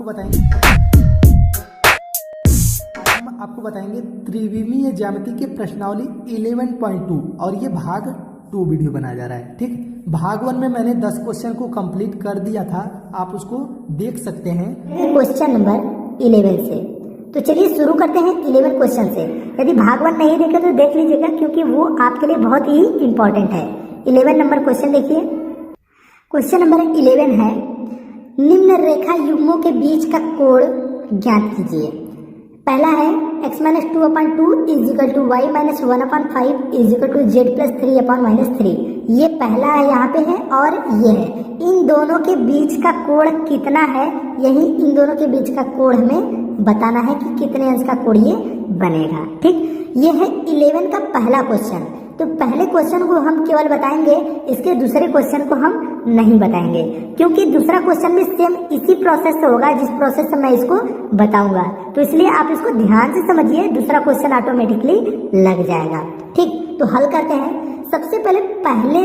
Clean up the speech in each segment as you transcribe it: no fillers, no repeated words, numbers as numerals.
आपको बताएंगे त्रिविमीय ज्यामिति के प्रश्नावली 11.2 और ये भाग 2 वीडियो बनाया जा रहा है। ठीक, भाग 1 में मैंने 10 क्वेश्चन को कंप्लीट कर दिया था, आप उसको देख सकते हैं क्वेश्चन नंबर 11 से। तो चलिए शुरू करते हैं 11 क्वेश्चन से। यदि भाग 1 नहीं देखे तो देख लीजिएगा, क्योंकि वो आपके लिए बहुत ही इंपॉर्टेंट है। 11 नंबर क्वेश्चन देखिए। क्वेश्चन नंबर 11 है, निम्न रेखा युग्मों के बीच का कोण ज्ञात कीजिए। पहला है x - 2/2 = y - 1/5 = z + 3/-3। ये पहला है, यहाँ पे है, और ये है। इन दोनों के बीच का कोण कितना है, यही इन दोनों के बीच का कोण हमें बताना है कि कितने अंश का कोण ये बनेगा। ठीक, ये है 11 का पहला क्वेश्चन। तो पहले क्वेश्चन को हम केवल बताएंगे, इसके दूसरे क्वेश्चन को हम नहीं बताएंगे, क्योंकि दूसरा क्वेश्चन भी सेम इसी प्रोसेस से होगा जिस प्रोसेस से मैं इसको बताऊंगा। तो इसलिए आप इसको ध्यान से समझिए, दूसरा क्वेश्चन ऑटोमेटिकली लग जाएगा। ठीक, तो हल करते हैं। सबसे पहले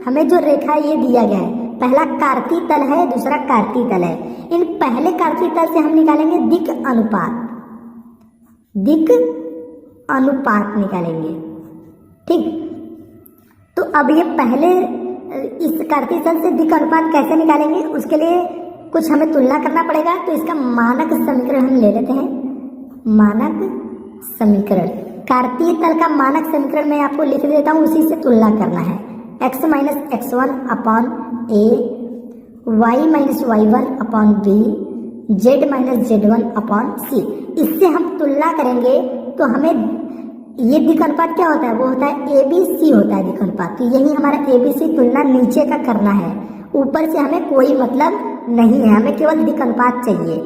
हमें जो रेखा ये दिया गया है, पहला कार्तीय तल है, दूसरा कार्तीय तल है। इन पहले कार्तीय तल से हम निकालेंगे दिक् अनुपात निकालेंगे। ठीक, तो अब ये पहले इस कार्तीय तल से दिक् अनुपात कैसे निकालेंगे, उसके लिए कुछ हमें तुलना करना पड़ेगा। तो इसका मानक समीकरण हम ले लेते हैं। मानक समीकरण, कार्तीय तल का मानक समीकरण मैं आपको लिख देता हूँ, उसी से तुलना करना है। x - x1 upon a, y - y1 upon b, z - z1 upon c। इससे हम तुलना करेंगे तो हमें ये दिक् अनुपात क्या होता है, वो होता है ABC होता है दिक् अनुपात। तो यही हमारा ABC तुलना नीचे का करना है, ऊपर से हमें कोई मतलब नहीं है, हमें केवल दिक् अनुपात चाहिए।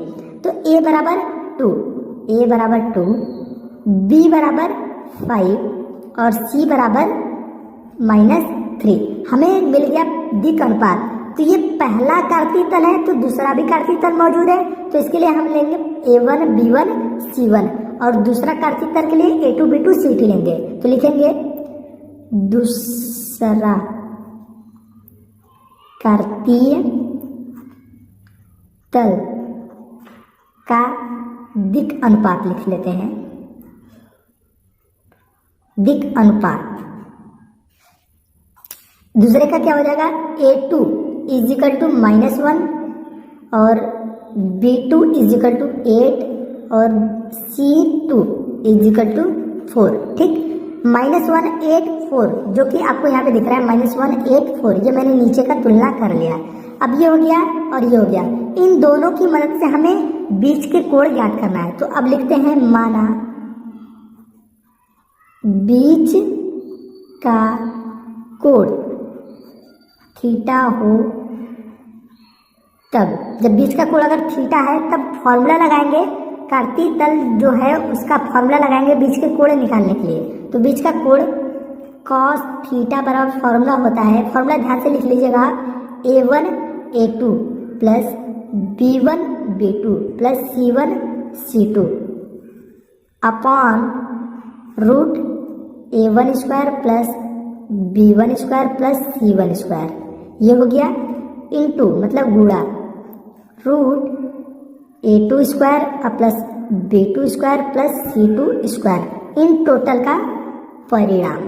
तो a बराबर 2, b बराबर 5 और c बराबर -3। हमें मिल गया दिक् अनुपात। तो ये पहला कार्तीय तल है, तो दूसरा भी कार्तीय तल मौजूद है, तो इसके लिए हम लेंगे A1 B1 C1, और दूसरा कार्तीय तल के लिए A2 B2 C2 लेंगे। तो लिखेंगे दूसरा कार्तीय तल का दिक् अनुपात लिख लेते हैं। दिक् अनुपात दूसरे का क्या हो जाएगा, A2 = -1 और B2 = 8 और C2 = 4। ठीक, -1 8 4 जो कि आपको यहाँ पे दिख रहा है, -1 8 4, ये मैंने नीचे का तुलना कर लिया। अब ये हो गया और ये हो गया। इन दोनों की मदद से हमें बीच के कोण ज्ञात करना है। तो अब लिखते हैं, माना बीच का कोण थीटा हो, तब जब बीच का कोण अगर थीटा है तब फॉर्मूला लगाएंगे, कार्तीय तल जो है उसका फॉर्मूला लगाएंगे बीच के कोण निकालने के लिए। तो बीच का कोण cos थीटा बराबर फॉर्मूला होता है, फॉर्मूला ध्यान से लिख लीजिएगा, A1 A2 plus B1 B2 plus C1 C2 upon root A1² plus B1² plus C1²। ये हो गया इनटू मतलब गुणा root A2² plus B2² plus C2², in total का परिणाम।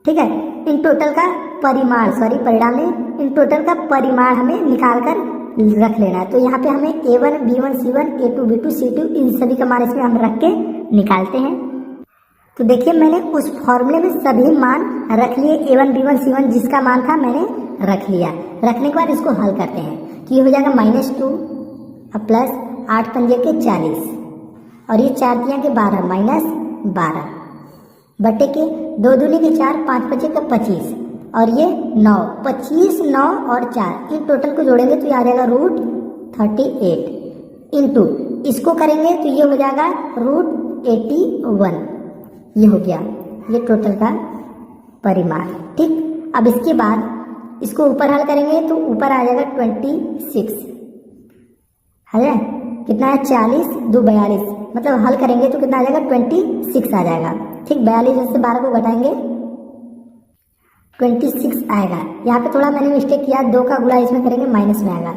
ठीक है, इन टोटल का परिमाण, परिणाम नहीं, इन टोटल का परिमाण हमें निकाल कर रख लेना है। तो यहाँ पे हमें A1 B1 C1 A2 B2 C2 इन सभी का मान इसमें हम रख के निकालते हैं। तो देखिए, मैंने उस फॉर्मूले में सभी मान रख लिए, A1 B1 C1 जिसका मान था मैंने रख लिया। रखने के बाद इसको हल करते हैं। तो ये हो जाएगा -2 प्लस 8 पंजे के 40 और ये 4 तियां के 12 -12 बटे के 2 दूनी के 4 5 पंजे के 25 और ये 9 25 9 और 4 इन टोटल को जोड़ेंगे तो ये आ जाएगा रूट 38 इंटू इसको करेंगे तो ये हो जाएगा रूट 81। ये हो गया ये टोटल का परिमाण। ठीक, अब इसके बाद इसको ऊपर हल करेंगे तो ऊपर आ जाएगा 26 है, कितना है 40 2 42, मतलब हल करेंगे तो कितना आ जाएगा 26 आ जाएगा। ठीक, 42 से 12 को घटाएंगे 26 आएगा। यहाँ पे थोड़ा मैंने मिस्टेक किया, 2 का गुणा इसमें करेंगे माइनस में आएगा,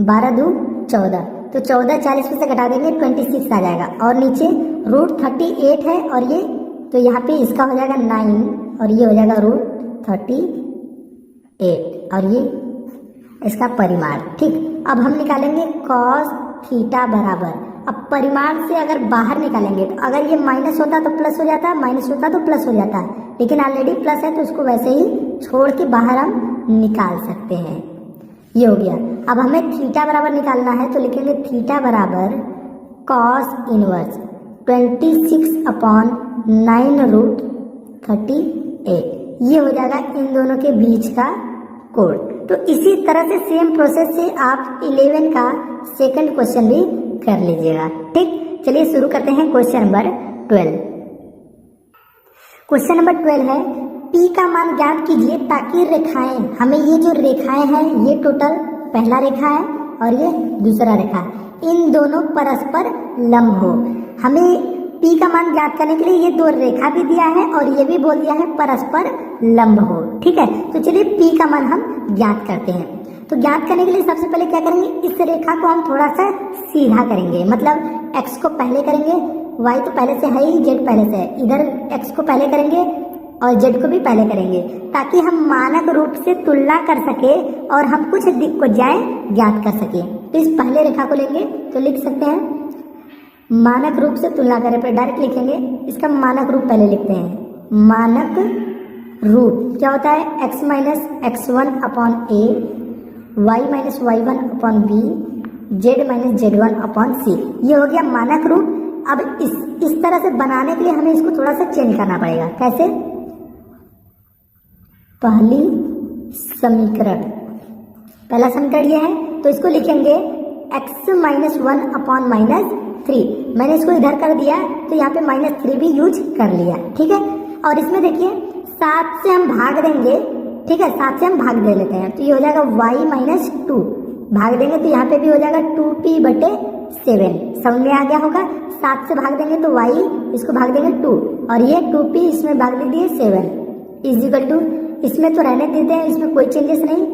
12 2 14, तो 14 40 में से घटा देंगे 26 आ जाएगा, और नीचे √38 है, और ये तो यहाँ पे इसका हो जाएगा 9 और ये हो जाएगा √38 और ये इसका परिमाण। ठीक, अब हम निकालेंगे cos थीटा बराबर, अब परिमाण से अगर बाहर निकालेंगे तो अगर ये माइनस होता तो प्लस हो जाता, माइनस होता तो प्लस हो जाता, लेकिन ऑलरेडी प्लस है तो इसको वैसे ही छोड़ के बाहर हम निकाल सकते हैं। ये हो गया। अब हमें थीटा बराबर निकालना है तो लिखेंगे थीटा बराबर cos इनवर्स 26/9√38। ये हो जाएगा इन दोनों के बीच का कोण। तो इसी तरह से सेम प्रोसेस से आप 11 का सेकंड क्वेश्चन भी कर लीजिएगा। ठीक, चलिए शुरू करते हैं क्वेश्चन नंबर 12। क्वेश्चन नंबर 12 है P का मान ज्ञात कीजिए ताकि रेखाएं, हमें ये जो रेखाएं हैं ये टोटल पहला रेखा है और ये दूसरा रेखा, इन दोनों परस्पर लंब हो। हमें P का मान ज्ञात करने के लिए ये दो रेखा भी दिया है और ये भी बोल दिया है परस्पर लंब हो। ठीक है, तो चलिए P का मान हम ज्ञात करते हैं। तो ज्ञात करने के लिए सबसे पहले क्या करेंगे, इस रेखा को हम थोड़ा सा सीधा करेंगे, मतलब x को पहले करेंगे, y तो पहले से है ही, z पहले से है, इधर x को पहले करेंगे और z को भी पहले करेंगे ताकि हम मानक रूप से तुलना कर सके और हम कुछ दिक् को जाए ज्ञात कर सके। तो इस पहले रेखा को लेंगे तो लिख सकते हैं मानक रूप से तुलना करें, पर डायरेक्ट लिखेंगे, इसका मानक रूप पहले लिखते हैं। मानक रूप क्या होता है, x minus x1/a, y minus y1/b, z minus z1/c। ये हो गया मानक रूप। अब इस तरह से बनाने के लिए हमें इसको थोड़ा सा चेंज करना पड़ेगा। कैसे, पहला समीकरण ये है तो इसको लिखेंगे x माइनस 1/-3। मैंने इसको इधर कर दिया तो यहाँ पे -3 भी यूज कर लिया। ठीक है, और इसमें देखिए 7 से हम भाग देंगे। ठीक है, 7 से हम भाग दे लेते हैं तो ये हो जाएगा y माइनस 2, भाग देंगे तो यहाँ पे भी हो जाएगा 2p/7। समझ में आ गया होगा। 7 से भाग देंगे तो y, इसको भाग देंगे 2 और ये 2p इसमें भाग दे दिए 7 इजिकल टू, इसमें तो रहने देते हैं, इसमें कोई चेंजेस नहीं,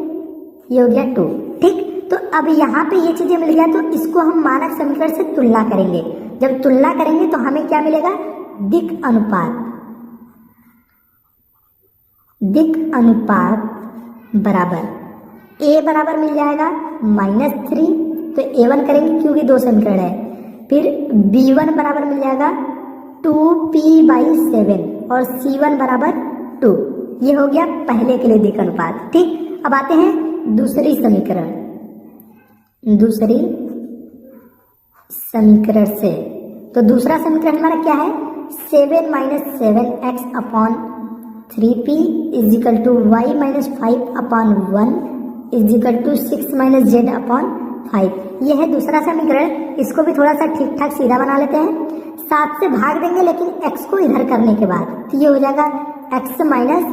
ये हो गया 2। ठीक, तो अब यहाँ पे ये चीजें मिल गया तो इसको हम मानक समीकरण से तुलना करेंगे। जब तुलना करेंगे तो हमें क्या मिलेगा, दिक् अनुपात बराबर a बराबर मिल जाएगा -3, तो a1 करेंगे क्योंकि दो समीकरण है, फिर b1 बराबर मिल जाएगा 2p/7 और c1 बराबर 2। ये हो गया पहले के लिए दिक् अनुपात। ठीक, अब आते हैं दूसरी समीकरण से। तो दूसरा समीकरण हमारा क्या है, 7 - 7x/3p is equal to y minus 5/1 is equal to 6 - z/5। ये है दूसरा समीकरण। इसको भी थोड़ा सा ठीक ठाक सीधा बना लेते हैं। 7 से भाग देंगे लेकिन x को इधर करने के बाद, तो ये हो जाएगा x माइनस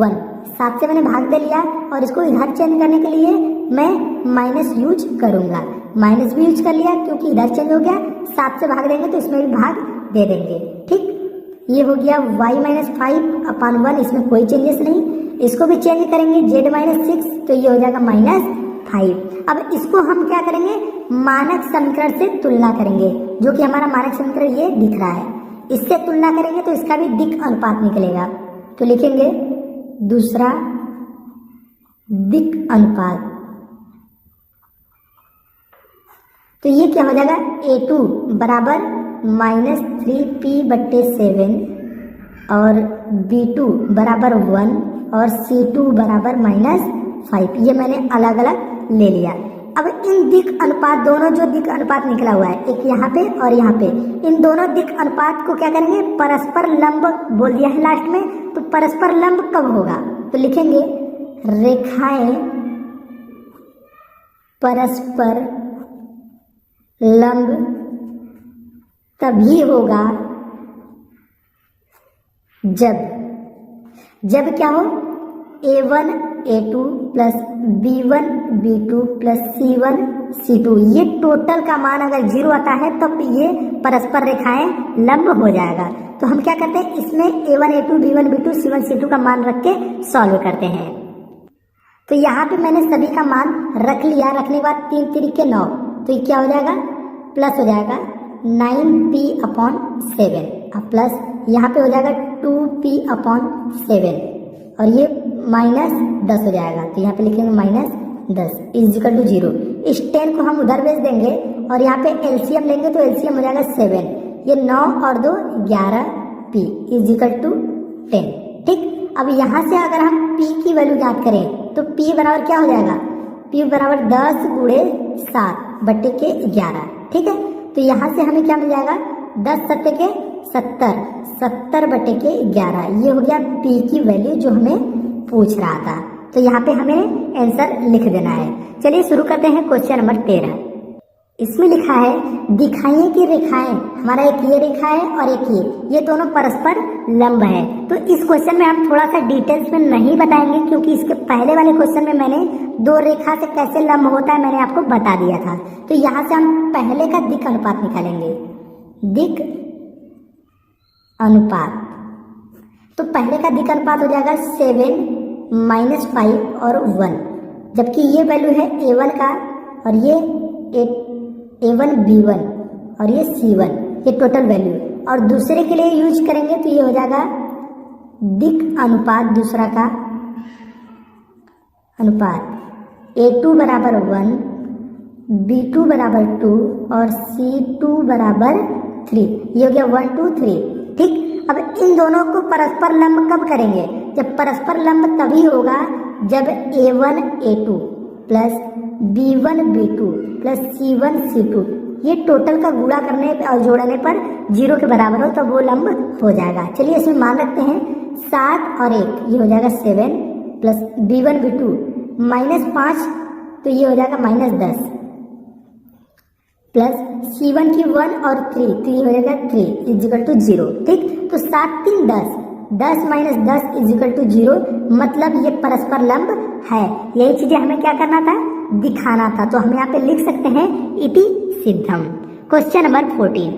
1। 7 से मैंने भाग दे लिया और इसको इधर चेंज करने के लिए मैं माइनस यूज करूंगा, माइनस भी यूज कर लिया क्योंकि इधर चेंज हो गया। 7 से भाग देंगे तो इसमें भी भाग दे देंगे। ठीक, ये हो गया y माइनस 5/1, इसमें कोई चेंजेस नहीं। इसको भी चेंज करेंगे z माइनस 6, तो ये हो जाएगा -5। अब इसको हम क्या करेंगे, मानक समीकरण से तुलना करेंगे, जो कि हमारा मानक समीकरण ये दिख रहा है। इससे तुलना करेंगे तो इसका भी दिक् अनुपात निकलेगा। तो लिखेंगे दूसरा दिक् अनुपात, तो ये क्या हो जाएगा, a2 बराबर -3p/7 और b2 बराबर 1 और c2 बराबर -5। ये मैंने अलग अलग ले लिया। अब इन दिक् अनुपात, दोनों जो दिक् अनुपात निकला हुआ है, एक यहाँ पे और यहाँ पे, इन दोनों दिक् अनुपात को क्या करेंगे, परस्पर लंब बोल दिया है लास्ट में। तो परस्पर लंब कब होगा, तो लिखेंगे रेखाएं परस्पर लंब तभी होगा जब क्या हो, a1 a2 plus b1 b2 plus c1 c2, ये टोटल का मान अगर 0 आता है तब ये परस्पर रेखाएं लंब हो जाएगा। तो हम क्या करते हैं, इसमें a1 a2 b1 b2 c1 c2 का मान रख के सॉल्व करते हैं। तो यहाँ पे मैंने सभी का मान रख लिया, रखने के बाद 3 3 के 9, तो ये क्या हो जाएगा प्लस हो जाएगा 9p/7 अब प्लस यहाँ पे हो जाएगा 2p/7 और ये -10 हो जाएगा, तो यहाँ पे लिखेंगे -10 इजिकल टू 0। इस 10 को हम उधर भेज देंगे और यहाँ पे एलसीएम लेंगे तो एलसीएम हो जाएगा 7, ये 9 और 2 11p इजिकल टू 10। ठीक, अब यहाँ से अगर हम p की वैल्यू ज्ञात करें तो p बराबर क्या हो जाएगा, p बराबर 10 × 7/11। ठीक है, तो यहाँ से हमें क्या मिल जाएगा 10 7 के 70 70/11, ये हो गया p की वैल्यू जो हमें पूछ रहा था। तो यहाँ पे हमें आंसर लिख देना है। चलिए शुरू करते हैं क्वेश्चन नंबर 13। इसमें लिखा है दिखाइए कि रेखाएं, हमारा एक ये रेखा है और एक ये दोनों परस्पर लंब है। तो इस क्वेश्चन में हम थोड़ा सा डिटेल्स में नहीं बताएंगे क्योंकि इसके पहले वाले क्वेश्चन में मैंने दो रेखा से कैसे लंब होता है मैंने आपको बता दिया था। तो यहाँ से हम पहले का दिक् अनुपात निकालेंगे, दिक् अनुपात। तो पहले का दिक् अनुपात हो जाएगा 7 - 5 और 1, जबकि ये वैल्यू है a1 का और ये a1 b1 और ये c1, ये टोटल वैल्यू। और दूसरे के लिए यूज करेंगे तो ये हो जाएगा दिक् अनुपात, दूसरा का अनुपात a2 बराबर 1, b2 बराबर 2 और c2 बराबर 3, ये हो गया 1 2 3। ठीक, अब इन दोनों को परस्पर लंब कब करेंगे, जब परस्पर लंब तभी होगा जब a1 a2 plus b1 b2 plus c1 c2 ये टोटल का गुणा करने और जोड़ने पर 0 के बराबर हो तो वो लंब हो जाएगा। चलिए इसमें मान रखते हैं 7 और 1, ये हो जाएगा 7 प्लस b1 b2 -5 तो ये हो जाएगा -10 प्लस c1 की 1 और 3 तो ये हो जाएगा 3 इजिकल टू 0। ठीक, तो 7 3 10, 10 - 10 इजिकल टू 0, मतलब ये परस्पर लंब है। यही चीजें हमें क्या करना था, दिखाना था। तो हम यहाँ पे लिख सकते हैं इति सिद्धम। क्वेश्चन नंबर 14,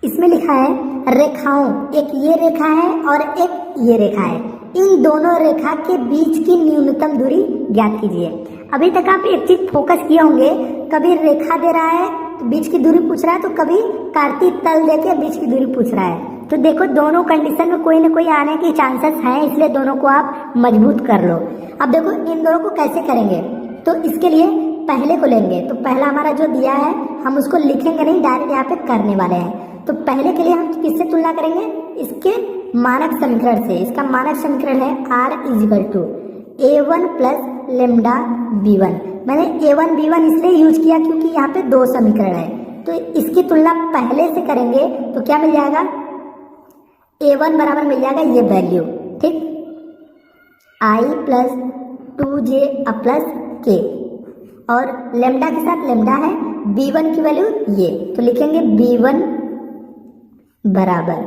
इसमें लिखा है रेखाओं, एक ये रेखा है और एक ये रेखा है, इन दोनों रेखा के बीच की न्यूनतम दूरी ज्ञात कीजिए। अभी तक आप एक चीज फोकस किए होंगे, कभी रेखा दे रहा है तो बीच की दूरी पूछ रहा है, तो कभी कार्तीय तल देके बीच की दूरी पूछ रहा है। तो देखो दोनों कंडीशन में कोई ना कोई आने के चांसेस हैं, इसलिए दोनों को आप मजबूत कर लो। अब देखो इन दोनों को कैसे करेंगे, तो इसके लिए पहले को लेंगे। तो पहला हमारा जो दिया है हम उसको लिखेंगे नहीं, डायरेक्ट यहाँ पे करने वाले हैं। तो पहले के लिए हम किससे तुलना करेंगे, इसके मानक समीकरण से। इसका मानक समीकरण है r is equal to a1 plus lambda b1। मैंने a1 b1 इसलिए यूज किया क्योंकि यहाँ पे दो समीकरण है, तो इसकी तुलना पहले से करेंगे तो क्या मिल जाएगा, a1 बराबर मिल जाएगा ये वैल्यू। ठीक, i plus 2j plus k और लेमडा के साथ लेमडा है, b1 की वैल्यू ये, तो लिखेंगे b1 बराबर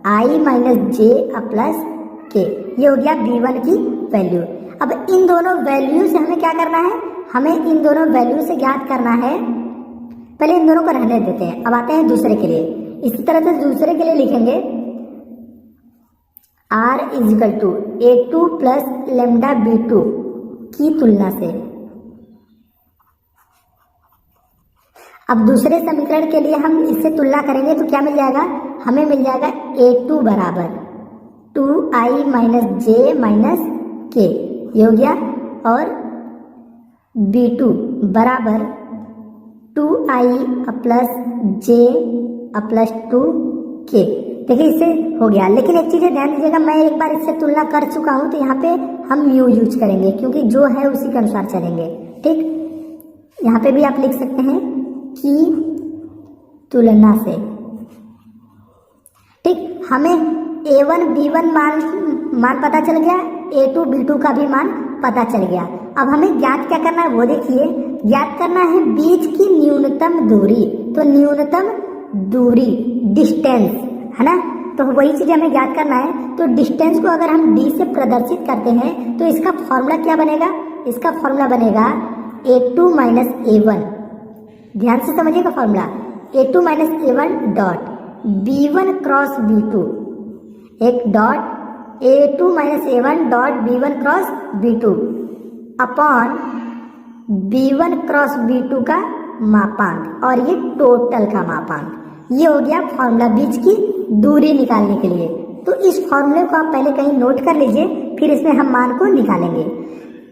i minus j plus k, ये हो गया b1 की वैल्यू। अब इन दोनों वैल्यू से हमें क्या करना है, हमें इन दोनों वैल्यू से ज्ञात करना है। पहले इन दोनों को रहने देते हैं, अब आते हैं दूसरे के लिए। इसी तरह से दूसरे के लिए लिखेंगे r is equal to a2 plus lambda b2 की तुलना से। अब दूसरे समीकरण के लिए हम इससे तुलना करेंगे तो क्या मिल जाएगा, हमें मिल जाएगा a2 बराबर 2i minus j minus k, ये हो गया, और b2 बराबर 2i plus j plus 2k। देखिए इससे हो गया, लेकिन एक चीज़ ध्यान दीजिएगा, मैं एक बार इससे तुलना कर चुका हूँ तो यहाँ पे हम म्यू यूज करेंगे क्योंकि जो है उसी के अनुसार चलेंगे। ठीक, यहाँ पे भी आप लिख सकते हैं कि तुलना से। ठीक, हमें a1 b1 मान पता चल गया, a2 b2 का भी मान पता चल गया। अब हमें ज्ञात क्या करना है वो देखिए, ज्ञात करना है बीच की न्यूनतम दूरी। तो न्यूनतम दूरी डिस्टेंस है ना, तो वही चीज हमें ज्ञात करना है। तो डिस्टेंस को अगर हम d से प्रदर्शित करते हैं तो इसका फॉर्मूला क्या बनेगा, इसका फॉर्मूला बनेगा a2 माइनस a1। ध्यान से समझिएगा formula, a2 minus a1 dot b1 cross b2, एक dot a2 minus a1 dot b1 cross b2 upon b1 cross b2 का मापांक और ये टोटल का मापांक। ये हो गया फॉर्मूला बीच की दूरी निकालने के लिए। तो इस फॉर्मूले को आप पहले कहीं नोट कर लीजिए, फिर इसमें हम मान को निकालेंगे।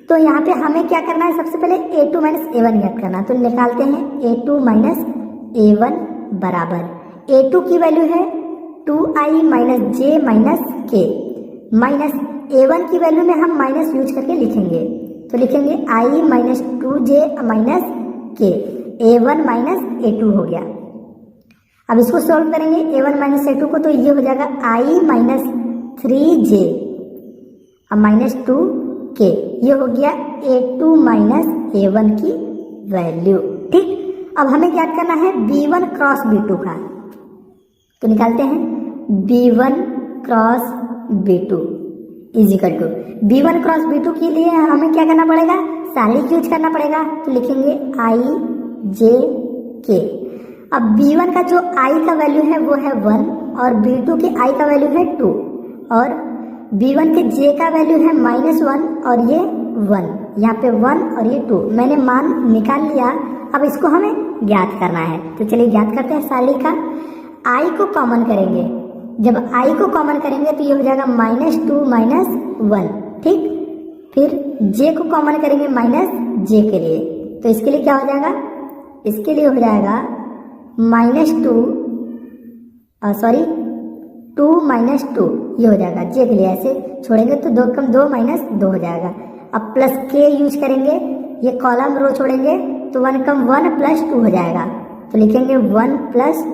तो यहाँ पे हमें क्या करना है, सबसे पहले a2 माइनस a1 ज्ञात करना। तो निकालते हैं a2 माइनस a1 बराबर a2 की वैल्यू है 2i माइनस जे माइनस के माइनस a1 की वैल्यू में हम माइनस यूज करके लिखेंगे। तो लिखेंगे i माइनस 2j माइनस के a1 माइनस a2 हो गया। अब इसको सॉल्व करेंगे a1 माइनस a2 को, तो ये हो जाएगा i माइनस 3j अब माइनस 2k। ये हो गया a2 माइनस a1 की वैल्यू। ठीक, अब हमें क्या करना है b1 क्रॉस b2 का। तो निकालते हैं b1 cross b2 is equal to b1 cross b2 के लिए हमें क्या करना पड़ेगा, सारिक यूज करना पड़ेगा। तो लिखेंगे i j k। अब b1 का जो i का वैल्यू है वो है 1 और b2 के i का वैल्यू है 2 और b1 के j का वैल्यू है -1 और ये 1, यहाँ पे 1 और ये 2। मैंने मान निकाल लिया। अब इसको हमें ज्ञात करना है। तो चलिए ज्ञात करते हैं। सारी का i को कॉमन करेंगे। जब i को कॉमन करेंगे तो ये हो जाएगा -2 -1। ठीक, फिर j को कॉमन करेंगे -j के लिए। तो इसके लिए क्या हो जाएगा, इसके लिए हो जाएगा -2 -2 ये हो जाएगा j के लिए। ऐसे छोड़ेंगे तो 2 कम 2 -2 हो जाएगा। अब प्लस k यूज करेंगे, ये कॉलम रो छोड़ेंगे तो 1 कम 1 प्लस 2 हो जाएगा। तो लिखेंगे 1 प्लस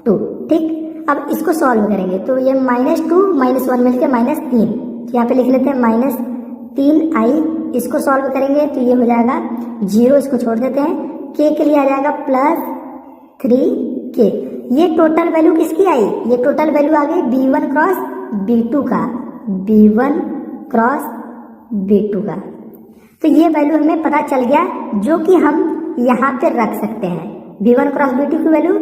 2। ठीक, अब इसको सॉल्व करेंगे तो ये -2 -1 मिलकर -3। तो यहाँ पे लिख लेते हैं -3i। इसको सॉल्व करेंगे तो ये हो जाएगा 0, इसको छोड़ देते हैं। k के लिए आ जाएगा +3k। ये टोटल वैल्यू किसकी आई, ये टोटल वैल्यू आ गई b1 क्रॉस b2 का, b1 क्रॉस b2 का। तो ये वैल्यू हमें पता चल गया जो कि हम यहाँ पे रख सकते हैं। b1 क्रॉस b2 की वैल्यू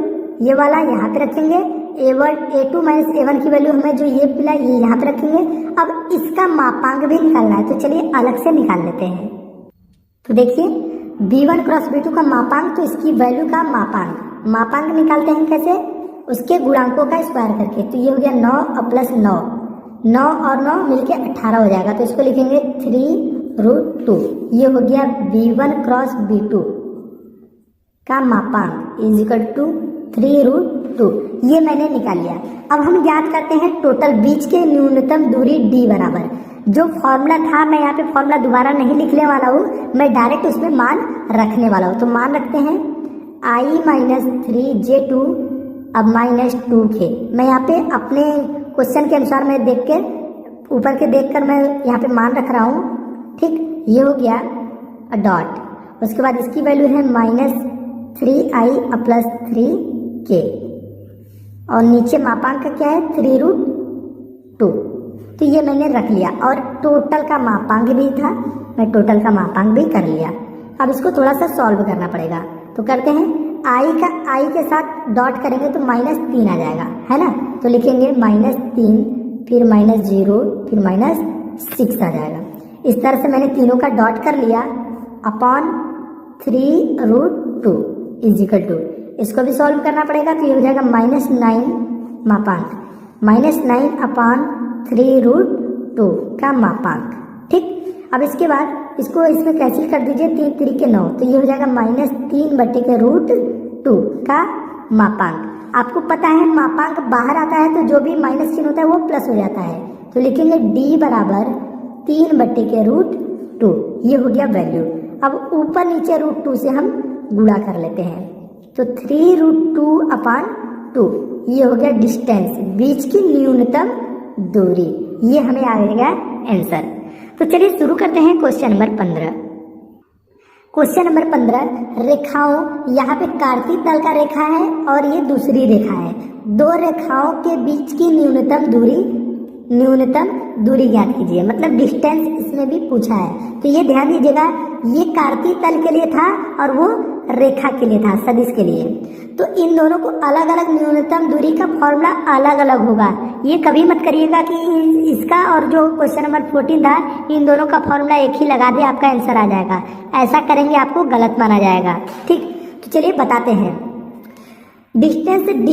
ये वाला यहाँ पे रखेंगे, a2 माइनस a1 की वैल्यू हमें जो ये मिला ये यहाँ पे रखेंगे। अब इसका मापांक भी निकालना है, तो चलिए अलग से निकाल लेते हैं। तो देखिए b1 क्रॉस b2 का मापांक, तो इसकी वैल्यू का मापांक निकालते हैं कैसे, उसके गुणांकों का स्क्वायर करके। तो ये हो गया 9 और प्लस 9 और 9 मिलके 18 हो जाएगा। तो इसको लिखेंगे 3√2। ये हो गया b1 क्रॉस b2 का मापांक इज इक्वल टू 3√2। ये मैंने निकाल लिया। अब हम ज्ञात करते हैं टोटल बीच के न्यूनतम दूरी d बराबर। जो फॉर्मूला था मैं यहाँ पे फॉर्मूला दोबारा नहीं लिखने वाला हूँ, मैं डायरेक्ट उसमें मान रखने वाला हूँ। तो मान रखते हैं i माइनस 3j2 अब -2k। मैं यहाँ पे अपने क्वेश्चन के अनुसार मैं देख के ऊपर के देखकर मैं यहाँ पे मान रख रहा हूँ। ठीक, ये हो गया डॉट। उसके बाद इसकी वैल्यू है -3i प्लस 3k और नीचे मापांक का क्या है 3√2। तो ये मैंने रख लिया और टोटल का मापांक भी था, मैं टोटल का मापांक भी कर लिया। अब इसको थोड़ा सा सॉल्व करना पड़ेगा। तो करते हैं i के साथ डॉट करेंगे तो -3 आ जाएगा, है ना। तो लिखेंगे -3 फिर -0 फिर -6 आ जाएगा। इस तरह से मैंने तीनों का डॉट कर लिया अपॉन 3√2 इज इक्वल टू, इसको भी सॉल्व करना पड़ेगा। तो ये हो जाएगा -9 मापांक -9 अपॉन 3√2 का मापांक। ठीक, अब इसके बाद इसको इसमें कैंसिल कर दीजिए, 3 3 के 9। तो ये हो जाएगा -3/√2 का मापांक। आपको पता है मापांक बाहर आता है तो जो भी माइनस चिन्ह होता है वो प्लस हो जाता है। तो लिखेंगे d बराबर 3/√2। ये हो गया वैल्यू। अब ऊपर नीचे √2 से हम गुणा कर लेते हैं। तो 3√2 अपॉन 2 ये हो गया डिस्टेंस, बीच की न्यूनतम दूरी। ये हमें आ गया आंसर। तो चलिए शुरू करते हैं क्वेश्चन नंबर 15। क्वेश्चन नंबर 15, रेखाओं, यहाँ पे कार्तीय तल का रेखा है और ये दूसरी रेखा है। दो रेखाओं के बीच की न्यूनतम दूरी ज्ञात कीजिए, मतलब डिस्टेंस इसमें भी पूछा है। तो ये ध्यान दीजिएगा, ये कार्तीय तल के लिए था और वो रेखा के लिए था, सदिश के लिए। तो इन दोनों को अलग अलग न्यूनतम दूरी का फॉर्मूला अलग अलग होगा। ये कभी मत करिएगा कि इसका और जो क्वेश्चन नंबर 14 था इन दोनों का फॉर्मूला एक ही लगा दे आपका आंसर आ जाएगा। ऐसा करेंगे आपको गलत माना जाएगा। ठीक, तो चलिए बताते हैं। डिस्टेंस d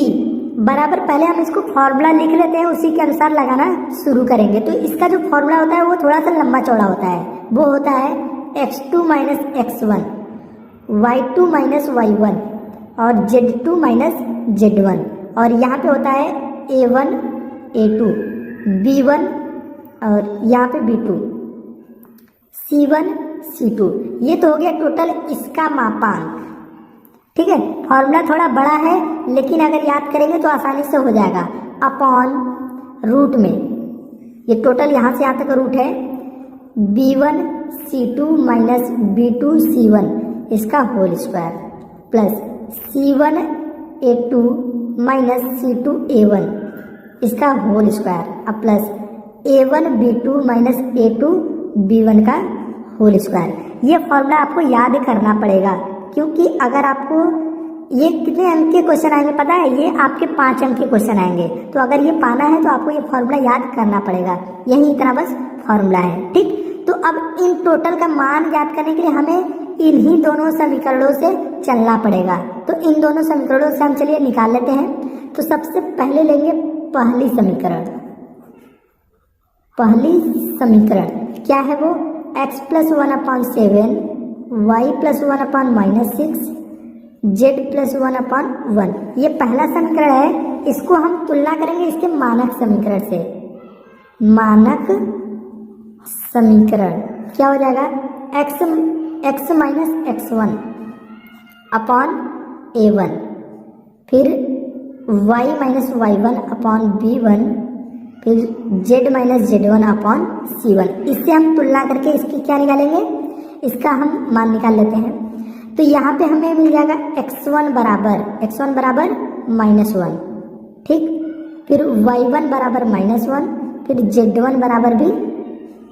बराबर, पहले हम इसको फॉर्मूला लिख लेते हैं, उसी के अनुसार लगाना शुरू करेंगे। तो इसका जो फॉर्मूला होता है वो थोड़ा सा लंबा चौड़ा होता है, वो होता है x2 minus x1, y2 minus y1 और z2 माइनस z1, और यहाँ पे होता है a1 a2 b1 और यहाँ पे b2 c1 c2। ये तो हो गया टोटल इसका मापांक। ठीक है, फॉर्मूला थोड़ा बड़ा है लेकिन अगर याद करेंगे तो आसानी से हो जाएगा। अपॉन रूट में ये टोटल यहाँ से यहाँ तक रूट है b1 c2 minus b2 c1 इसका whole square plus c1 a2 minus c2 a1 इसका होल स्क्वायर अब plus a1 b2 minus a2 b1 का होल स्क्वायर। ये फॉर्मूला आपको याद करना पड़ेगा, क्योंकि अगर आपको ये कितने अंक के क्वेश्चन आएंगे पता है, ये आपके 5 अंक के क्वेश्चन आएंगे। तो अगर ये पाना है तो आपको ये फॉर्मूला याद करना पड़ेगा, यही इतना बस फॉर्मूला है। ठीक, तो अब इन टोटल का मान याद करने के लिए हमें इन्हीं दोनों समीकरणों से चलना पड़ेगा। तो इन दोनों समीकरणों से हम चलिए निकाल लेते हैं। तो सबसे पहले लेंगे पहली समीकरण। पहली समीकरण क्या है वो, x plus 1/7 y plus 1/-6 z plus 1/1। ये पहला समीकरण है, इसको हम तुलना करेंगे इसके मानक समीकरण से। मानक समीकरण क्या हो जाएगा, x minus x1 upon a1, फिर y minus y1 upon b1, फिर z minus z1 upon c1। इससे हम तुलना करके इसकी क्या निकालेंगे, इसका हम मान निकाल लेते हैं। तो यहाँ पे हमें मिल जाएगा x1 बराबर -1, ठीक, फिर y1 बराबर -1, फिर z1 बराबर भी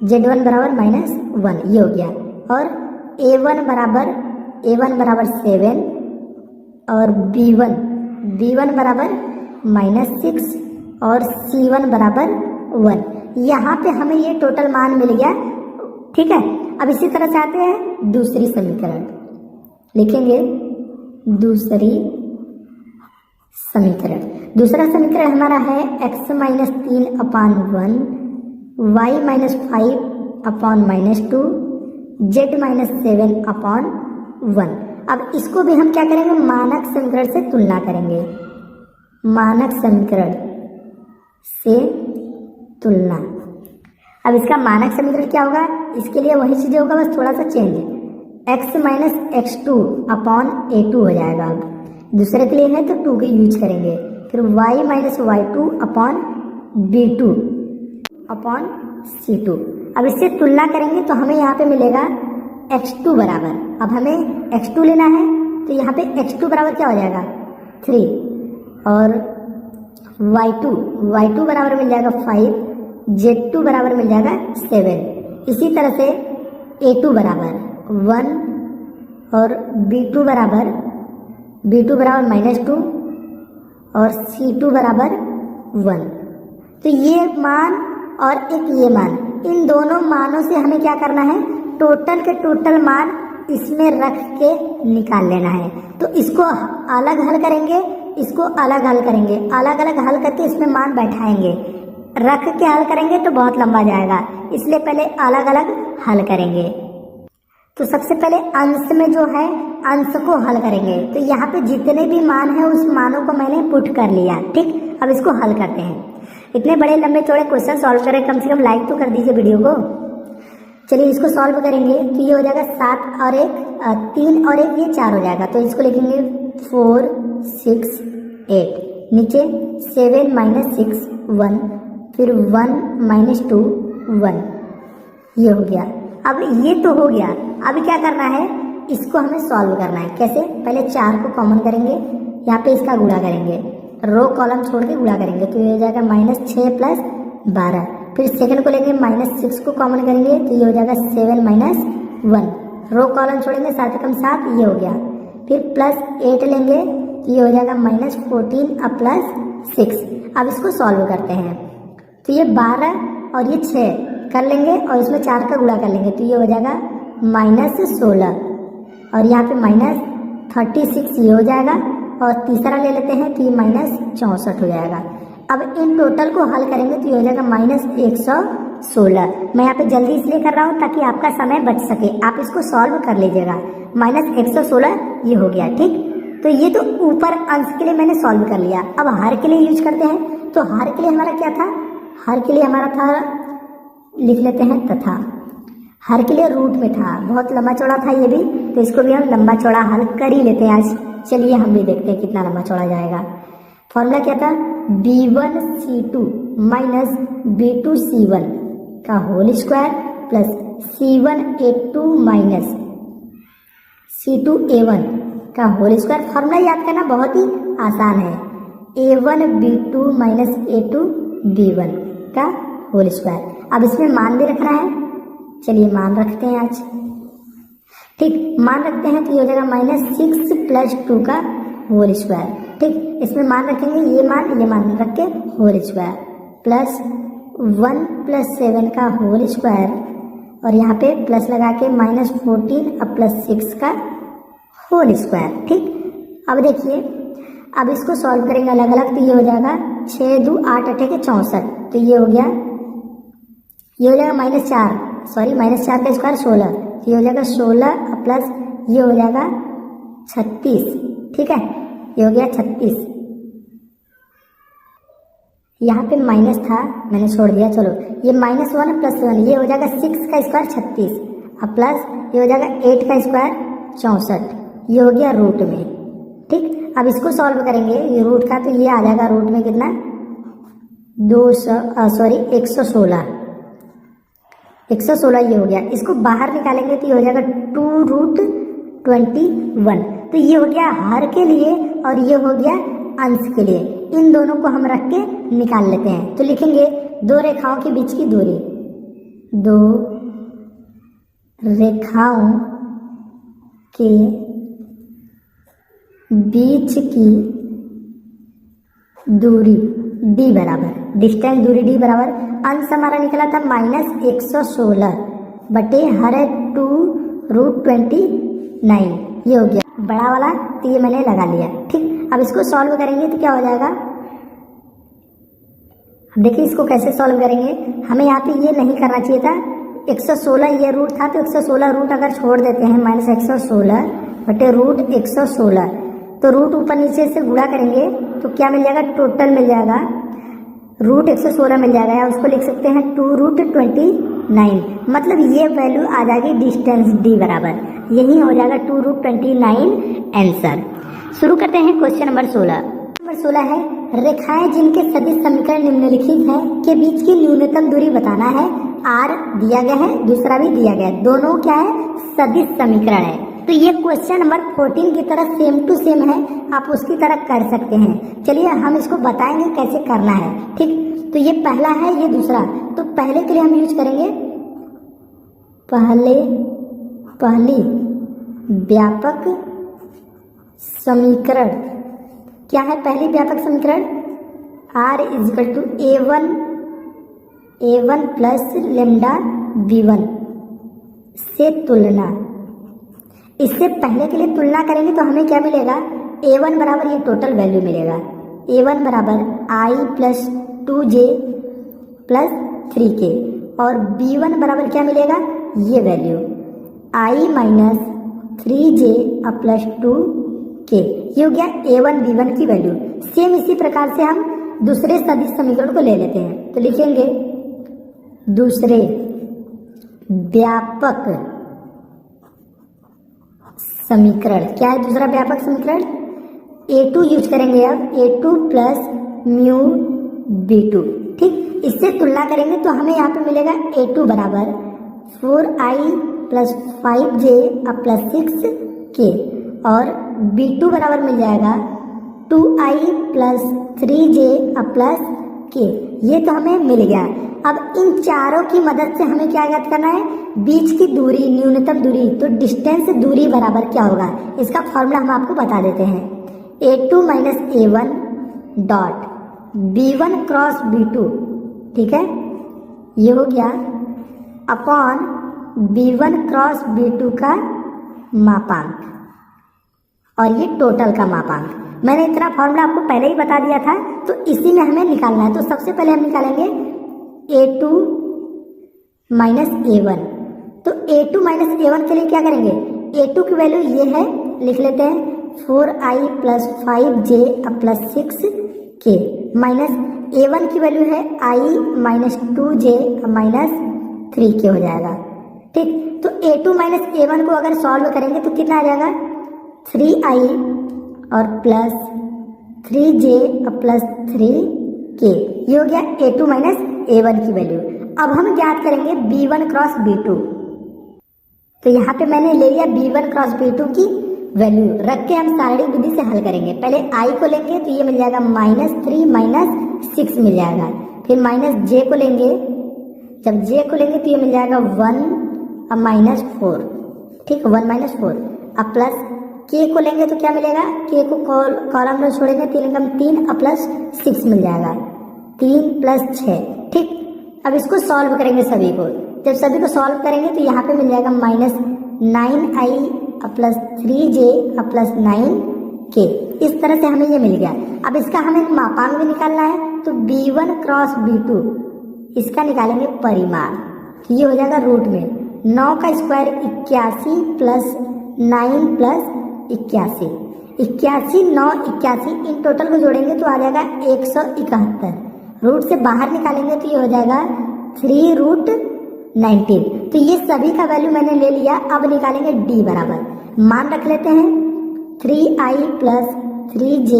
z1 बराबर -1, ये हो गया। और a1 बराबर 7 और b1 बराबर -6 और c1 बराबर 1। यहाँ पे हमें ये टोटल मान मिल गया। ठीक है, अब इसी तरह से आते हैं दूसरी समीकरण, लिखेंगे दूसरी समीकरण। दूसरा समीकरण हमारा है x minus 3/1, y minus 5/-2, z minus 7/1। अब इसको भी हम क्या करेंगे, मानक समीकरण से तुलना करेंगे। मानक समीकरण से तुलना। अब इसका मानक समीकरण क्या होगा, इसके लिए वही चीजें होगा, बस थोड़ा सा चेंज। x माइनस x2/a2 हो जाएगा। अब दूसरे के लिए है तो 2 का यूज करेंगे। फिर y माइनस y2/b2/c2। अब इससे तुलना करेंगे तो हमें यहाँ पे मिलेगा x2 बराबर, अब हमें x2 लेना है तो यहाँ पे x2 बराबर क्या हो जाएगा 3, और y2 बराबर मिल जाएगा 5, z2 बराबर मिल जाएगा 7। इसी तरह से a2 बराबर 1 और b2 बराबर -2 और c2 बराबर 1। तो ये मान और एक ये मान, इन दोनों मानों से हमें क्या करना है, टोटल के टोटल मान इसमें रख के निकाल लेना है। तो इसको अलग हल करेंगे, इसको अलग हल करेंगे, अलग अलग हल करके इसमें मान बैठाएंगे। रख के हल करेंगे तो बहुत लंबा जाएगा, इसलिए पहले अलग अलग हल करेंगे। तो सबसे पहले अंश में जो है अंश को हल करेंगे। तो यहाँ पे जितने भी मान है उस मानों को मैंने पुट कर लिया। ठीक, अब इसको हल करते हैं। इतने बड़े लंबे चौड़े क्वेश्चन सॉल्व करें, कम से कम लाइक तो कर दीजिए वीडियो को। चलिए इसको सॉल्व करेंगे तो ये हो जाएगा 7 और 1 3 और 1 ये 4 हो जाएगा। तो इसको लिखेंगे 4 6 8, नीचे 7 - 6 1, फिर 1 - 2 1, ये हो गया। अब ये तो हो गया, अभी क्या करना है, इसको हमें सॉल्व करना है। कैसे, पहले 4 को कॉमन करेंगे, यहाँ पे इसका गुणा करेंगे, रो कॉलम छोड़ के गुणा करेंगे तो ये हो जाएगा -6 + 12। फिर सेकंड को लेंगे -6 को कॉमन करेंगे तो ये हो जाएगा 7 - 1, रो कॉलम छोड़ेंगे 7 × 7, ये हो गया। फिर +8 लेंगे तो ये हो जाएगा -14 अब +6। अब इसको सॉल्व करते हैं तो ये 12 और ये 6 कर लेंगे और इसमें 4 का गुणा कर लेंगे तो ये हो जाएगा -16 और यहाँ पे 36 ये हो जाएगा, और तीसरा ले लेते हैं तो ये -64 हो जाएगा। अब इन टोटल को हल करेंगे तो ये हो जाएगा -116। मैं यहाँ पे जल्दी इसलिए कर रहा हूँ ताकि आपका समय बच सके, आप इसको सॉल्व कर लीजिएगा। -116 ये हो गया, ठीक। तो ये तो ऊपर अंश के लिए मैंने सॉल्व कर लिया। अब हर के लिए यूज करते हैं, तो हर के लिए हमारा क्या था, हर के लिए हमारा था, लिख लेते हैं तथा। हर के लिए रूट में था, बहुत लंबा चौड़ा था ये भी, तो इसको भी हम लंबा चौड़ा हल कर ही लेते हैं आज। चलिए हम भी देखते हैं कितना लंबा चौड़ा जाएगा। फॉर्मूला क्या था, B1C2 माइनस B2C1 का whole square plus C1A2 minus C2A1 का होल स्क्वायर। फॉर्मूला याद करना बहुत ही आसान है, A1B2 माइनस A2B1 का होल स्क्वायर। अब इसमें मान भी रखना है, चलिए मान रखते हैं आज, ठीक। मान रखते हैं तो ये हो जाएगा -6 + 2 का होल स्क्वायर, ठीक। इसमें मान रखेंगे ये मान रख के होल स्क्वायर प्लस 1 + 7 का होल स्क्वायर, और यहाँ पे प्लस लगा के -14 अब +6 का होल स्क्वायर, ठीक। अब देखिए, अब इसको सॉल्व करेंगे अलग अलग, तो ये हो जाएगा 6 2 8 8 के 64, तो ये हो गया, ये हो जाएगा -4 का स्क्वायर 16, तो ये हो जाएगा 16 प्लस ये हो जाएगा 36, ठीक है। ये हो गया 36, यहाँ पे माइनस था मैंने छोड़ दिया, चलो ये -1 + 1 ये हो जाएगा 6 का स्क्वायर 36, अब प्लस ये हो जाएगा 8 का स्क्वायर 64, ये हो गया रूट में, ठीक। अब इसको सॉल्व करेंगे ये रूट का, तो ये आ जाएगा रूट में कितना 116 ये हो गया। इसको बाहर निकालेंगे तो ये हो जाएगा 2√21, तो ये हो गया हर के लिए और ये हो गया अंश के लिए। इन दोनों को हम रख के निकाल लेते हैं, तो लिखेंगे दो रेखाओं के बीच की दूरी, दो रेखाओं के बीच की दूरी d बराबर, डिस्टेंस दूरी d बराबर, अंश हमारा निकला था -116 बटे हर 2√29, ये हो गया बड़ा वाला, तो ये मैंने लगा लिया, ठीक। अब इसको सॉल्व करेंगे तो क्या हो जाएगा, अब देखिए इसको कैसे सॉल्व करेंगे। हमें यहाँ पे ये नहीं करना चाहिए था, 116 ये रूट था, तो 116 रूट अगर छोड़ देते हैं -116 बटे √116, तो रूट ऊपर नीचे से गुणा करेंगे तो क्या मिल जाएगा, टोटल मिल जाएगा √116 मिल जाएगा, या उसको लिख सकते हैं 2√29, मतलब ये वैल्यू आ जाएगी डिस्टेंस d बराबर, यही हो जाएगा 2√29 आंसर। शुरू करते हैं क्वेश्चन नंबर 16। नंबर 16 है, रेखाएं जिनके सदिश समीकरण निम्नलिखित है के बीच की न्यूनतम दूरी बताना है। r दिया गया है, दूसरा भी दिया गया है, दोनों क्या है, सदिश समीकरण है। तो ये क्वेश्चन नंबर 14 की तरह सेम टू सेम है, आप उसकी तरह कर सकते हैं। चलिए हम इसको बताएंगे कैसे करना है, ठीक। तो ये पहला है, ये दूसरा, तो पहले के लिए हम यूज करेंगे पहली व्यापक समीकरण। क्या है पहली व्यापक समीकरण, r = a1 plus lambda b1 से तुलना। इससे पहले के लिए तुलना करेंगे तो हमें क्या मिलेगा, a1 बराबर ये टोटल वैल्यू मिलेगा, a1 बराबर i + 2j + 3k, और b1 बराबर क्या मिलेगा, ये वैल्यू i - 3j + 2k, ये हो गया a1 b1 की वैल्यू। सेम इसी प्रकार से हम दूसरे सदिश समीकरण को ले लेते हैं, तो लिखेंगे दूसरे व्यापक समीकरण। क्या है दूसरा व्यापक समीकरण, a2 यूज करेंगे, अब a2 + μb2, ठीक। इससे तुलना करेंगे तो हमें यहाँ पे मिलेगा a2 बराबर 4i + 5j + 6k, और b2 बराबर मिल जाएगा 2i + 3j + k, ये तो हमें मिल गया। अब इन चारों की मदद से हमें क्या ज्ञात करना है, बीच की दूरी, न्यूनतम दूरी, तो डिस्टेंस दूरी बराबर क्या होगा, इसका फॉर्मूला हम आपको बता देते हैं, a2 - a1 dot b1 cross b2, ठीक है, ये हो गया अपॉन b1 क्रॉस b2 का मापांक, और ये टोटल का मापांक। मैंने इतना फॉर्मूला आपको पहले ही बता दिया था, तो इसी में हमें निकालना है। तो सबसे पहले हम निकालेंगे A2 माइनस A1। तो A2 माइनस A1 के लिए क्या करेंगे, A2 की वैल्यू ये है, लिख लेते हैं 4i plus 5j plus 6k minus A1 की वैल्यू है i minus 2j minus 3k हो जाएगा। ठीक, तो A2 माइनस A1 को अगर सॉल्व करेंगे तो कितना आ जाएगा, 3i और प्लस 3j प्लस 3k। ये हो गया A2 माइनस A1 की वैल्यू। अब हम ज्ञात करेंगे B1 क्रॉस B2। तो यहाँ पे मैंने ले लिया B1 क्रॉस B2 की वैल्यू, रख के हम सारणिक विधि से हल करेंगे। पहले i को लेंगे तो ये मिल जाएगा -3 माइनस 6 मिल जाएगा। फिर माइनस j को लेंगे, जब j को लेंगे तो ये मिल जाएगा 1 और माइनस 4। ठीक, 1 माइनस 4। अब प्लस k को लेंगे तो क्या मिलेगा, k को कॉलम में छोड़ेंगे, 3 कम 3 और प्लस 6 मिल जाएगा, 3 प्लस 6। ठीक, अब इसको सॉल्व करेंगे सभी को। जब सभी को सॉल्व करेंगे तो यहाँ पे मिल जाएगा -9i plus 3j plus 9k। इस तरह से हमें ये मिल गया। अब इसका हमें मापांक भी निकालना है, तो B1 क्रॉस B2 इसका निकालेंगे परिमाण। तो ये हो जाएगा रूट में 9 का square 81 plus 9 plus 81, 81 9 81, in total को जोड़ेंगे तो आ जाएगा 171। रूट से बाहर निकालेंगे तो ये हो जाएगा 3√19। तो ये सभी का वैल्यू मैंने ले लिया। अब निकालेंगे d बराबर, मान रख लेते हैं 3i plus 3j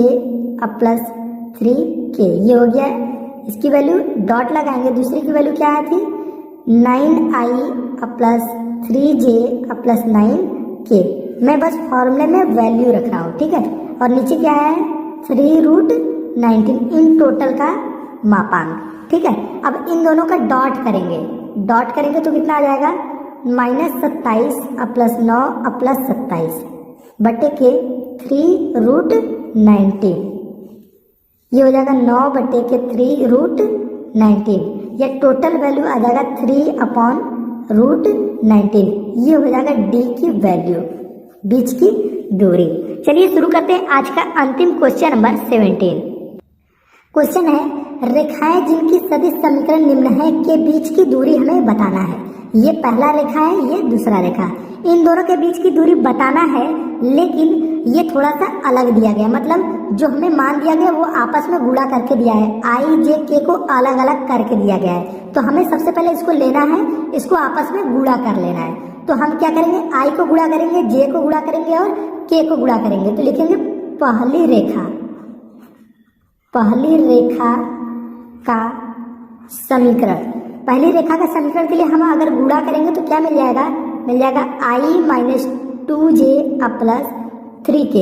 plus 3k। ये हो गया इसकी वैल्यू, डॉट लगाएंगे। दूसरी की वैल्यू क्या आई थी, 9i plus 3j plus 9k। मैं बस फॉर्मूले में वैल्यू रख रहा हूँ, ठीक है। और नीचे क्या है, 3√19 इन टोटल का मापांक। ठीक है, अब इन दोनों का डॉट करेंगे। डॉट करेंगे तो कितना आ जाएगा, -27 प्लस 9 प्लस 27 बटे के 3√19। ये हो जाएगा 9 बटे के 3√19। या टोटल वैल्यू आ जाएगा 3/√19। ये हो जाएगा d की वैल्यू, बीच की दूरी। चलिए शुरू करते हैं आज का अंतिम क्वेश्चन नंबर 17। क्वेश्चन है, रेखाएं जिनकी सदिश समीकरण निम्न है के बीच की दूरी हमें बताना है। ये पहला रेखा है, ये दूसरा रेखा। इन दोनों के बीच की दूरी बताना है, लेकिन ये थोड़ा सा अलग दिया गया। मतलब जो हमें मान दिया गया वो आपस में गुणा करके दिया है, i j k को अलग अलग करके दिया गया है। तो हमें सबसे पहले इसको लेना है, इसको आपस में गुणा कर लेना है। तो हम क्या करेंगे, i को गुणा करेंगे, j को गुणा करेंगे और k को गुणा करेंगे। तो लिखेंगे पहली रेखा का समीकरण। पहली रेखा का समीकरण के लिए हम अगर गुणा करेंगे तो क्या मिल जाएगा, i minus 2j plus 3k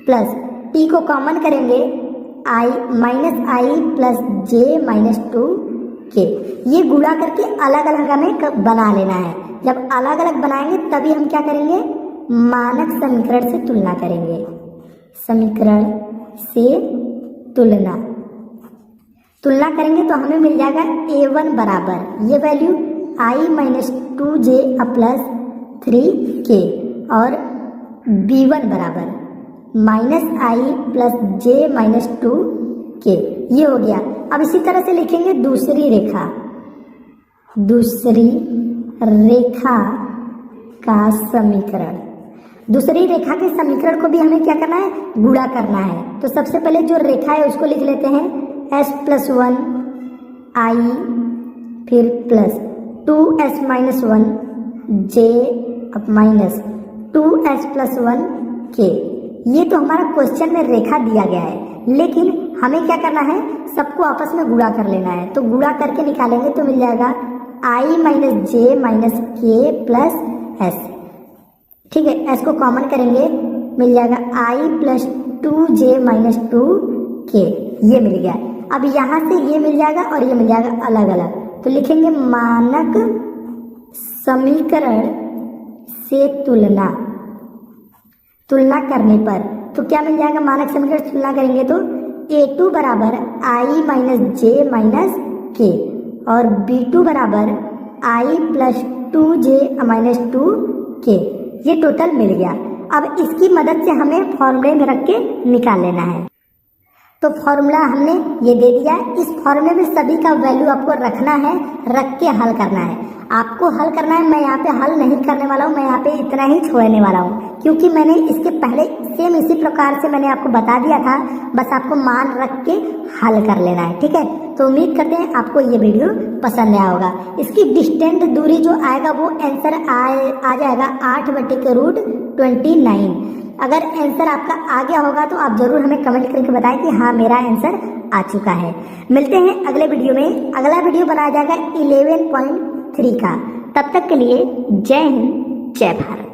plus t को कॉमन करेंगे, i plus j minus 2k। ये गुणा करके अलग अलग हमें बना लेना है। जब अलग अलग बनाएंगे तभी हम क्या करेंगे, मानक समीकरण से तुलना करेंगे। समीकरण से तुलना करेंगे तो हमें मिल जाएगा a1 बराबर ये value i minus 2j plus 3k और b1 बराबर -i plus j minus 2k। ये हो गया। अब इसी तरह से लिखेंगे दूसरी रेखा का समीकरण। दूसरी रेखा के समीकरण को भी हमें क्या करना है, गुणा करना है। तो सबसे पहले जो रेखा है उसको लिख लेते हैं s+1 i, फिर plus 2s minus 1 j minus 2s plus 1 k। ये तो हमारा क्वेश्चन में रेखा दिया गया है, लेकिन हमें क्या करना है, सबको आपस में गुणा कर लेना है। तो गुणा करके निकालेंगे तो मिल जाएगा i minus j minus k plus s। ठीक है, s को कॉमन करेंगे, मिल जाएगा i plus 2j minus 2k। ये मिल गया। अब यहाँ से ये मिल जाएगा और ये मिल जाएगा अलग अलग। तो लिखेंगे मानक समीकरण से तुलना करने पर तो क्या मिल जाएगा, मानक समीकरण से तुलना करेंगे तो a2 बराबर i minus j minus k और b2 बराबर i plus 2j minus 2k। ये टोटल मिल गया। अब इसकी मदद से हमें फॉर्मूले में रख के निकाल लेना है। तो फॉर्मूला हमने ये दे दिया। इस फॉर्मूले में सभी का वैल्यू आपको रखना है, रख के हल करना है। आपको हल करना है, मैं यहाँ पे हल नहीं करने वाला हूँ, मैं यहाँ पे इतना ही छोड़ने वाला हूँ, क्योंकि मैंने इसके पहले सेम इसी प्रकार से मैंने आपको बता दिया था। बस आपको मान रख के हल कर लेना है, ठीक है। तो उम्मीद करते हैं आपको ये वीडियो पसंद आया होगा। इसकी डिस्टेंट दूरी जो आएगा वो आंसर आ जाएगा 8/√29। अगर आंसर आपका आ गया होगा तो आप जरूर हमें कमेंट करके बताएं कि हाँ मेरा आंसर आ चुका है। मिलते हैं अगले वीडियो में। अगला वीडियो बनाया जाएगा 11.3 का। तब तक के लिए जय हिंद, जय भारत।